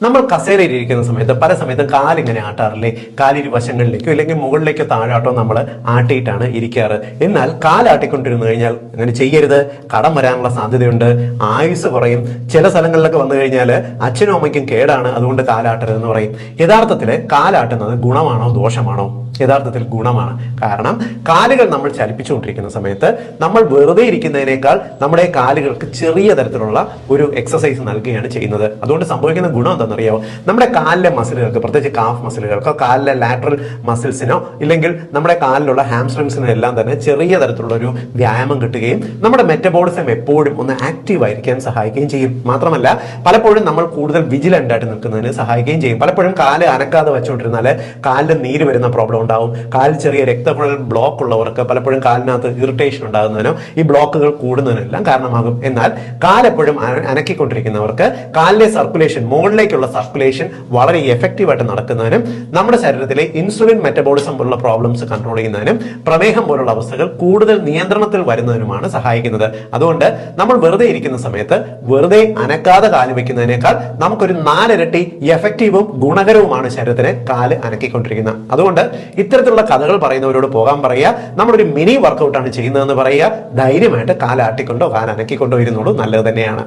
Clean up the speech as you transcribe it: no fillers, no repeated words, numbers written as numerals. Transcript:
നമ്മൾ കസേരയിൽ ഇരിക്കുന്ന സമയത്ത് പല സമയത്തും കാലിങ്ങനെ ആട്ടാറില്ലേ? കാലിരു വശങ്ങളിലേക്കോ അല്ലെങ്കിൽ മുകളിലേക്കോ താഴാട്ടോ നമ്മൾ ആട്ടിയിട്ടാണ് ഇരിക്കാറ്. എന്നാൽ കാലാട്ടിക്കൊണ്ടിരുന്നു കഴിഞ്ഞാൽ അങ്ങനെ ചെയ്യരുത്. കടം വരാനുള്ള സാധ്യതയുണ്ട്, ആയുസ് കുറയും. ചില സ്ഥലങ്ങളിലൊക്കെ വന്നു കഴിഞ്ഞാൽ അച്ഛനും അമ്മയ്ക്കും കേടാണ്, അതുകൊണ്ട് കാലാട്ടരുതെന്ന് പറയും. യഥാർത്ഥത്തിൽ കാലാട്ടുന്നത് ഗുണമാണോ ദോഷമാണോ? യഥാർത്ഥത്തിൽ ഗുണമാണ്. കാരണം കാലുകൾ നമ്മൾ ചലിപ്പിച്ചുകൊണ്ടിരിക്കുന്ന സമയത്ത് നമ്മൾ വെറുതെ ഇരിക്കുന്നതിനേക്കാൾ നമ്മുടെ കാലുകൾക്ക് ചെറിയ തരത്തിലുള്ള ഒരു എക്സസൈസ് നൽകുകയാണ് ചെയ്യുന്നത്. അതുകൊണ്ട് സംഭവിക്കുന്ന ഗുണം എന്താണെന്നറിയാമോ? നമ്മുടെ കാലിലെ മസിലുകൾക്ക്, പ്രത്യേകിച്ച് കാഫ് മസിലുകൾക്കോ കാലിലെ ലാറ്ററൽ മസിൽസിനോ ഇല്ലെങ്കിൽ നമ്മുടെ കാലിലുള്ള ഹാംസ്ട്രിങ്സിനോ എല്ലാം തന്നെ ചെറിയ തരത്തിലുള്ള ഒരു വ്യായാമം കിട്ടുകയും നമ്മുടെ മെറ്റബോളിസം എപ്പോഴും ഒന്ന് ആക്റ്റീവ് ആയിരിക്കാൻ സഹായിക്കുകയും ചെയ്യും. മാത്രമല്ല പലപ്പോഴും നമ്മൾ കൂടുതൽ വിജിലന്റ് ആയിട്ട് നിൽക്കുന്നതിന് സഹായിക്കുകയും ചെയ്യും. പലപ്പോഴും കാല് അനക്കാതെ വെച്ചുകൊണ്ടിരുന്നാൽ കാലിൽ നീര് വരുന്ന പ്രോബ്ലം ഉണ്ടാവും. കാലിൽ ചെറിയ രക്തക്കുഴൽ ബ്ലോക്ക് ഉള്ളവർക്ക് പലപ്പോഴും കാലിനകത്ത് ഇറിറ്റേഷൻ ഉണ്ടാകുന്നതിനോ ഈ ബ്ലോക്കുകൾ കൂടുന്നതിനെല്ലാം കാരണമാകും. എന്നാൽ കാലെപ്പോഴും അനക്കിക്കൊണ്ടിരിക്കുന്നവർക്ക് കാലിലെ സർക്കുലേഷൻ, മുകളിലേക്കുള്ള സർക്കുലേഷൻ വളരെ എഫക്റ്റീവായിട്ട് നടക്കുന്നതിനും നമ്മുടെ ശരീരത്തിലെ ഇൻസുലിൻ മെറ്റബോളിസം പോലുള്ള പ്രോബ്ലംസ് കൺട്രോൾ ചെയ്യുന്നതിനും പ്രമേഹം പോലുള്ള അവസ്ഥകൾ കൂടുതൽ നിയന്ത്രണത്തിൽ വരുന്നതിനുമാണ് സഹായിക്കുന്നത്. അതുകൊണ്ട് നമ്മൾ വെറുതെ ഇരിക്കുന്ന സമയത്ത് വെറുതെ അനക്കാതെ കാല് വെക്കുന്നതിനേക്കാൾ നമുക്കൊരു 4 ഇരട്ടി എഫക്റ്റീവും ഗുണകരവുമാണ് ശരീരത്തിന് കാല് അനക്കിക്കൊണ്ടിരിക്കുന്നത്. അതുകൊണ്ട് ഇത്തരത്തിലുള്ള കഥകൾ പറയുന്നവരോട് പോകാൻ പറയുക. നമ്മളൊരു മിനി വർക്കൗട്ടാണ് ചെയ്യുന്നതെന്ന് പറയുക. ധൈര്യമായിട്ട് കാലാട്ടിക്കൊണ്ടോ കാലനക്കിക്കൊണ്ടോ ഇരുന്നോളൂ, നല്ലത് തന്നെയാണ്.